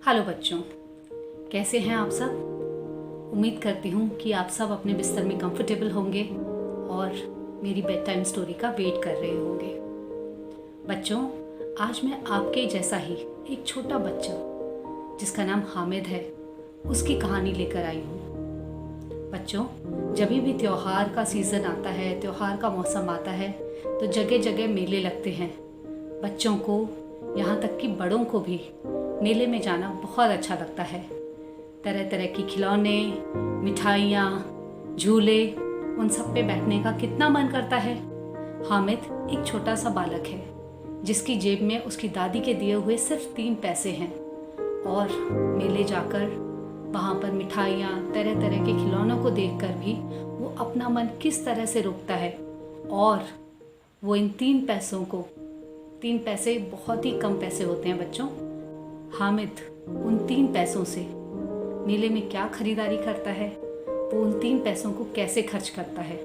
Hello बच्चों, कैसे हैं आप सब। उम्मीद करती हूँ कि आप सब अपने बिस्तर में कंफर्टेबल होंगे और मेरी बेड टाइम स्टोरी का वेट कर रहे होंगे। बच्चों, आज मैं आपके जैसा ही एक छोटा बच्चा जिसका नाम हामिद है, उसकी कहानी लेकर आई हूँ। बच्चों, जब भी त्यौहार का सीज़न आता है, त्यौहार का मौसम आता है, तो जगह जगह मेले लगते हैं। बच्चों को, यहाँ तक कि बड़ों को भी मेले में जाना बहुत अच्छा लगता है। तरह तरह की खिलौने, मिठाइयाँ, झूले, उन सब पे बैठने का कितना मन करता है। हामिद एक छोटा सा बालक है जिसकी जेब में उसकी दादी के दिए हुए सिर्फ 3 पैसे हैं और मेले जाकर वहाँ पर मिठाइयाँ, तरह तरह के खिलौनों को देखकर भी वो अपना मन किस तरह से रोकता है और वो इन 3 पैसों को, 3 पैसे बहुत ही कम पैसे होते हैं बच्चों। हामिद उन 3 पैसों से मेले में क्या खरीदारी करता है, वो उन 3 पैसों को कैसे खर्च करता है,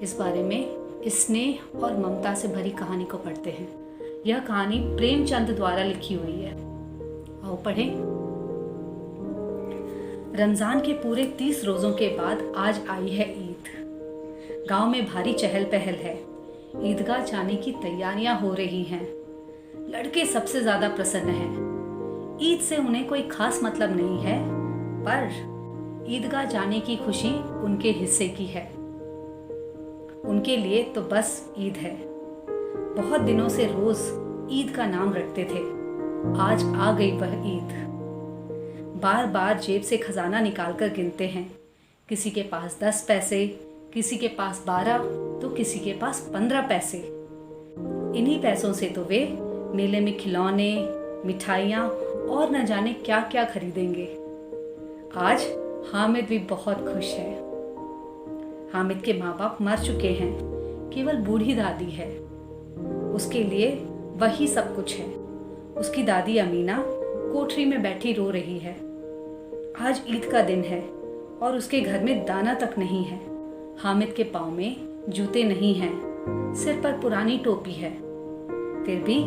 इस बारे में इस स्नेह और ममता से भरी कहानी को पढ़ते हैं। यह कहानी प्रेमचंद द्वारा लिखी हुई है। आओ पढ़ें। रमजान के पूरे 30 रोज़ों के बाद आज आई है ईद। गांव में भारी चहल पहल है। ईदगाह जाने की तैयारियां हो रही हैं। लड़के सबसे ज्यादा प्रसन्न हैं। ईद से उन्हें कोई खास मतलब नहीं है, पर ईदगाह जाने की खुशी उनके हिस्से की है। उनके लिए तो बस ईद है। बहुत दिनों से रोज ईद का नाम रटते थे। आज आ गई वह ईद। बार बार जेब से खजाना निकालकर गिनते हैं। किसी के पास 10 पैसे, किसी के पास 12, तो किसी के पास 15 पैसे। इन्हीं पैसों से तो वे मेले में खिलौने, मिठाइयाँ और न जाने क्या क्या खरीदेंगे। आज हामिद भी बहुत खुश है। हामिद के माँ बाप मर चुके हैं, केवल बूढ़ी दादी है। उसके लिए वही सब कुछ है। उसकी दादी अमीना कोठरी में बैठी रो रही है। आज ईद का दिन है और उसके घर में दाना तक नहीं है। हामिद के पाँव में जूते नहीं हैं, सिर पर पुरानी टोपी है। फिर भी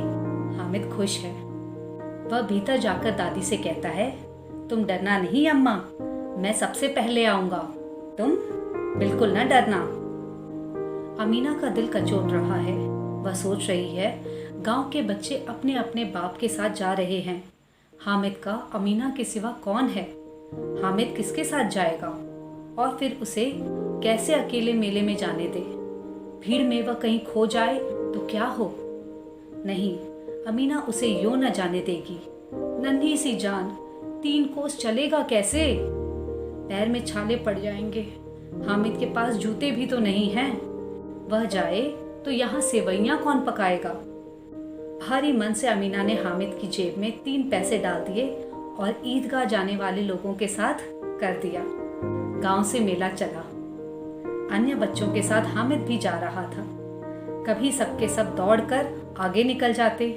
हामिद खुश है। वह भीतर जाकर दादी से कहता है, तुम डरना नहीं अम्मा, मैं सबसे पहले आऊंगा, तुम बिल्कुल न डरना। अमीना का दिल कचोट रहा है। वह सोच रही है, गांव के बच्चे अपने अपने बाप के साथ जा रहे हैं। हामिद का अमीना के सिवा कौन है? हामिद किसके साथ जाएगा और फिर उसे कैसे अकेले मेले में जाने दे? भीड़ में वह कहीं खो जाए तो क्या हो? नहीं, अमीना उसे यूं न जाने देगी। नन्ही सी जान, 3 कोस चलेगा कैसे? पैर में छाले पड़ जाएंगे। हामिद के पास जूते भी तो नहीं हैं। वह जाए तो यहाँ सेवैयां कौन पकाएगा? भारी मन से अमीना ने हामिद की जेब में 3 पैसे डाल दिए और ईदगाह जाने वाले लोगों के साथ कर दिया। गांव से मेला चला। अन्य बच्चों के साथ हामिद भी जा रहा था। कभी सबके सब दौड़कर आगे निकल जाते,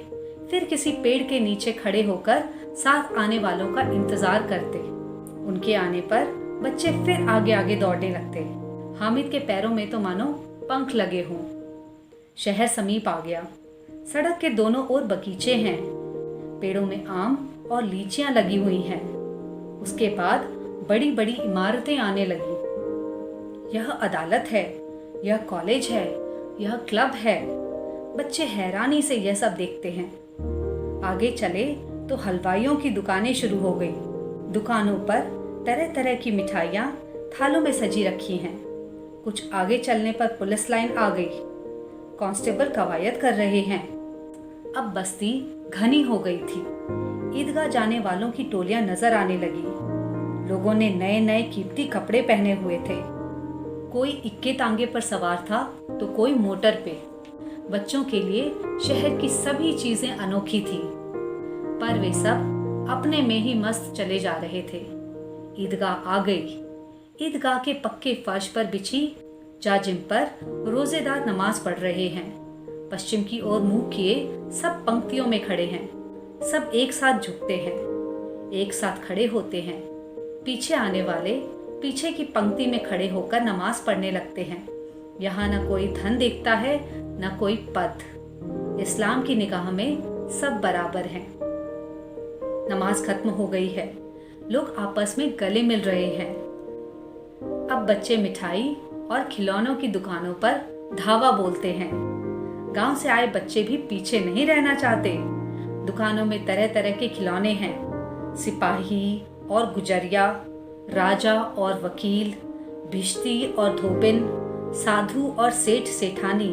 फिर किसी पेड़ के नीचे खड़े होकर साथ आने वालों का इंतजार करते। उनके आने पर बच्चे फिर आगे आगे दौड़ने लगते। हामिद के पैरों में तो मानो पंख लगे हों। शहर समीप आ गया। सड़क के दोनों ओर बगीचे हैं। पेड़ों में आम और लीचियां लगी हुई हैं। उसके बाद बड़ी बड़ी इमारतें आने लगी। यह अदालत है, यह कॉलेज है, यह क्लब है। बच्चे हैरानी से यह सब देखते हैं। आगे चले तो हलवाइयों की दुकानें शुरू हो गई। दुकानों पर तरह तरह की मिठाइयाँ थालों में सजी रखी हैं। कुछ आगे चलने पर पुलिस लाइन आ गई। कांस्टेबल कवायद कर रहे हैं। अब बस्ती घनी हो गई थी। ईदगाह जाने वालों की टोलियां नजर आने लगी। लोगों ने नए नए कीमती कपड़े पहने हुए थे। कोई इक्के तांगे पर सवार था तो कोई मोटर पे। बच्चों के लिए शहर की सभी चीजें अनोखी थी, पर वे सब अपने में ही मस्त चले जा रहे थे। ईदगाह आ गई। ईदगाह के पक्के फर्श पर बिछी जाजिम पर रोजेदार नमाज पढ़ रहे हैं। पश्चिम की ओर मुंह किए सब पंक्तियों में खड़े हैं। सब एक साथ झुकते हैं, एक साथ खड़े होते हैं। पीछे आने वाले पीछे की पंक्ति में खड़े होकर नमाज पढ़ने लगते हैं। यहाँ न कोई धन देखता है, न कोई पद। इस्लाम की निगाह में सब बराबर हैं। नमाज खत्म हो गई है, लोग आपस में गले मिल रहे हैं। अब बच्चे मिठाई और खिलौनों की दुकानों पर धावा बोलते हैं। गांव से आए बच्चे भी पीछे नहीं रहना चाहते। दुकानों में तरह तरह के खिलौने हैं, सिपाही और गुजरिया, राजा और वकील, भिश्ती और धोबिन, साधु और सेठ सेठानी,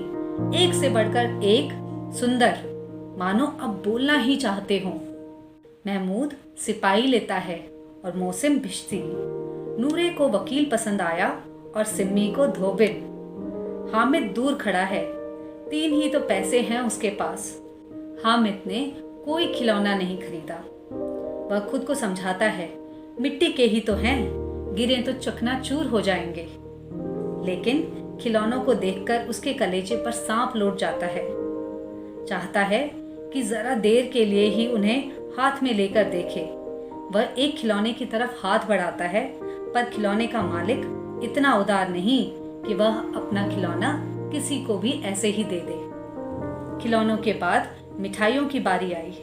एक से बढ़कर एक सुंदर, मानो अब बोलना ही चाहते हों। महमूद सिपाही लेता है और मौसिम भिश्ती। नूरे को वकील पसंद आया और सिम्मी को धोबिन। हामिद दूर खड़ा है, 3 ही तो पैसे हैं उसके पास। हामिद ने कोई खिलौना नहीं खरीदा। वह खुद को समझाता है, मिट्टी के ही तो हैं, गिरे तो चकनाचूर हो जाएंगे। लेकिन खिलौनों को देखकर उसके कलेजे पर सांप लौट जाता है। चाहता है कि जरा देर के लिए ही उन्हें हाथ में लेकर देखे। वह एक खिलौने की तरफ हाथ बढ़ाता है, पर खिलौने का मालिक इतना उदार नहीं कि वह अपना खिलौना किसी को भी ऐसे ही दे दे। खिलौनों के बाद मिठाइयों की बारी आई।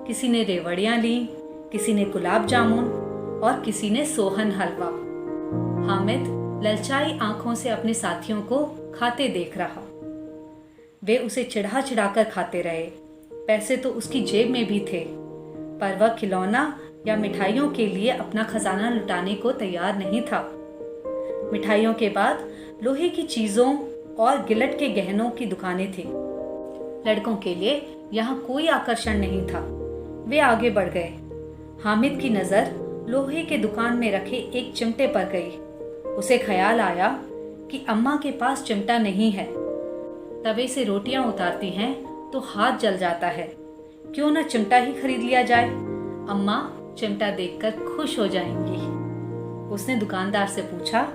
किसी ने रेवड़ियां ली, किसी ने गुलाब जामुन और किसी ने सोहन हलवा। हामिद ललचाई आंखों से अपने साथियों को खाते देख रहा। वे उसे चिढ़ा चिढ़ा कर खाते रहे। पैसे तो उसकी जेब में भी थे, पर वह खिलौना या मिठाइयों के लिए अपना खजाना लुटाने को तैयार नहीं था। मिठाइयों के बाद लोहे की चीजों और गिलट के गहनों की दुकानें थी। लड़कों के लिए यहाँ कोई आकर्षण नहीं था। वे आगे बढ़ गए। हामिद की नजर लोहे के दुकान में रखे एक चिमटे पर गई। उसे ख्याल आया कि अम्मा के पास चिमटा नहीं है। तवे से रोटियां उतारती हैं तो हाथ जल जाता है, क्यों न चिमटा ही खरीद लिया जाए। अम्मा चिमटा देखकर खुश हो जाएंगी। उसने दुकानदार से पूछा,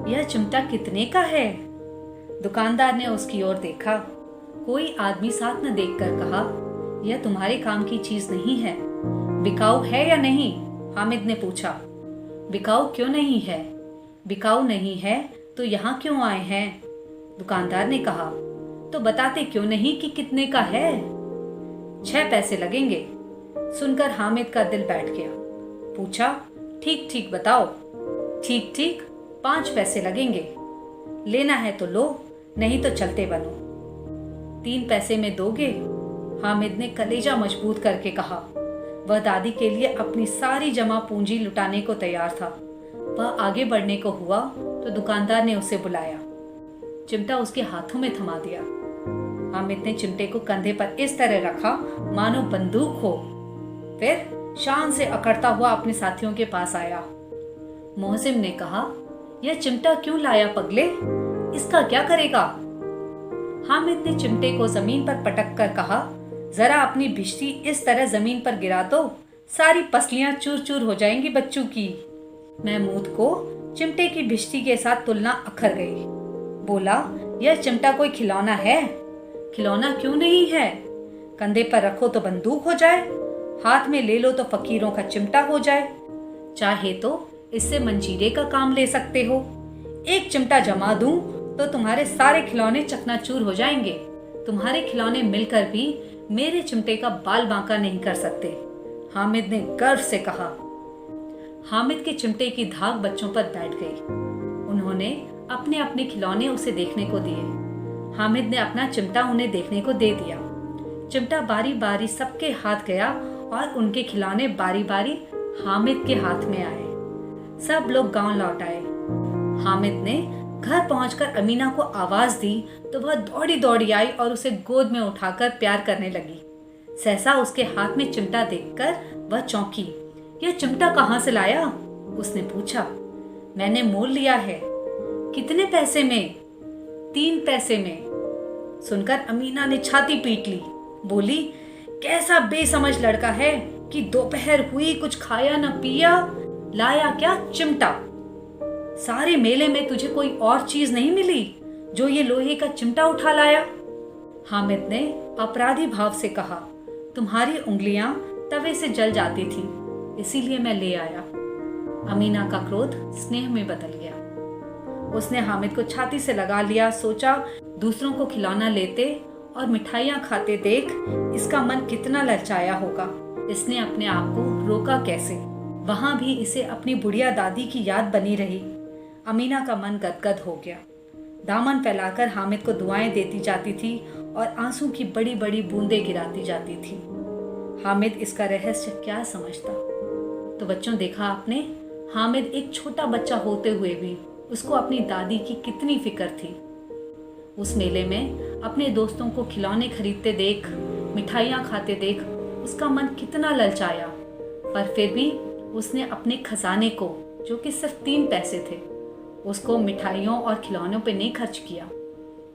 यह चिमटा कितने का है? दुकानदार ने उसकी ओर देखा। कोई आदमी साथ न देखकर कहा, यह तुम्हारे काम की चीज नहीं है। बिकाऊ है या नहीं? हामिद ने पूछा। बिकाऊ क्यों नहीं है? बिकाऊ नहीं है तो यहाँ क्यों आए हैं? दुकानदार ने कहा। तो बताते क्यों नहीं कि कितने का है? 6 पैसे लगेंगे। सुनकर हामिद का दिल बैठ गया। पूछा, ठीक ठीक बताओ। ठीक ठीक 5 पैसे लगेंगे। लेना है तो लो, नहीं तो चलते बनो। 3 पैसे में दोगे? हामिद ने कलेजा मजबूत करके कहा। वह दादी के लिए अपनी सारी जमा पूंजी लुटाने को तैयार था। वह आगे बढ़ने को हुआ तो दुकानदार ने उसे बुलाया। चिमटा उसके हाथों में थमा दिया। हामिद ने चिमटे को कंधे पर इस तरह रखा मानो बंदूक हो। फिर शान से अकड़ता हुआ अपने साथियों के पास आया। मोहसिन ने कहा, यह चिमटा क्यों लाया पगले? इसका क्या करेगा? हामिद ने चिमटे को जमीन पर पटक कर कहा, जरा अपनी भिश्ती इस तरह जमीन पर गिरा दो, सारी पसलियां चूर चूर हो जाएंगी बच्चों की। महमूद को चिमटे की भिश्ती के साथ तुलना अखर गई। बोला, यह चिमटा कोई खिलौना है? खिलौना क्यों नहीं है? कंधे पर रखो तो बंदूक हो जाए, हाथ में ले लो तो फकीरों का चिमटा हो जाए। चाहे तो इससे मंजीरे का काम ले सकते हो। एक चिमटा जमा दूं तो तुम्हारे सारे खिलौने चकनाचूर हो जाएंगे। तुम्हारे खिलौने मिलकर भी मेरे चिमटे का बाल बांका नहीं कर सकते, हामिद ने गर्व से कहा। हामिद के चिमटे की धाक बच्चों पर बैठ गई। उन्होंने अपने अपने खिलौने उसे देखने को दिए। हामिद ने अपना चिमटा उन्हें देखने को दे दिया। चिमटा बारी बारी सबके हाथ गया और उनके खिलौने बारी बारी हामिद के हाथ में आए। सब लोग गांव लौट आए। हामिद ने घर पहुंचकर अमीना को आवाज दी तो वह दौड़ी दौड़ी आई और उसे गोद में उठाकर प्यार करने लगी। सहसा उसके हाथ में चिमटा देखकर वह चौंकी। यह चिमटा कहाँ से लाया? उसने पूछा। मैंने मोल लिया है। कितने पैसे में? 3 पैसे में। सुनकर अमीना ने छाती पीट ली। बोली, कैसा बेसमझ लड़का है कि दोपहर हुई कुछ खाया न पिया, लाया क्या? चिमटा। सारे मेले में तुझे कोई और चीज नहीं मिली जो ये लोहे का चिमटा उठा लाया? हामिद ने अपराधी भाव से कहा, तुम्हारी उंगलियां तवे से जल जाती थी, इसीलिए मैं ले आया। अमीना का क्रोध स्नेह में बदल गया। उसने हामिद को छाती से लगा लिया। सोचा, दूसरों को खिलौना लेते और मिठाइयां खाते देख इसका मन कितना ललचाया होगा। इसने अपने आप को रोका कैसे। वहां भी इसे अपनी बुढ़िया दादी की याद बनी रही। अमीना का मन गदगद हो गया। दामन फैलाकर हामिद को दुआएं देती जाती थी और आंसू की बड़ी बड़ी बूंदें गिराती जाती थी। हामिद इसका रहस्य क्या समझता। तो बच्चों, देखा आपने, हामिद एक छोटा बच्चा होते हुए भी उसको अपनी दादी की कितनी फिक्र थी। उस मेले में अपने दोस्तों को खिलौने खरीदते देख, मिठाइयाँ खाते देख उसका मन कितना ललचाया, पर फिर भी उसने अपने खजाने को, जो कि सिर्फ 3 पैसे थे, उसको मिठाइयों और खिलौनों पे नहीं खर्च किया।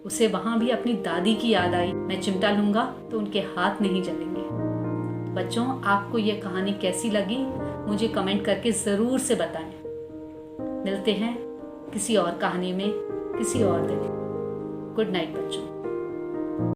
उसे वहाँ भी अपनी दादी की याद आई, मैं चिमटा लूँगा तो उनके हाथ नहीं जलेंगे। बच्चों, आपको ये कहानी कैसी लगी मुझे कमेंट करके ज़रूर से बताएं। मिलते हैं किसी और कहानी में किसी और दिन। गुड नाइट बच्चों।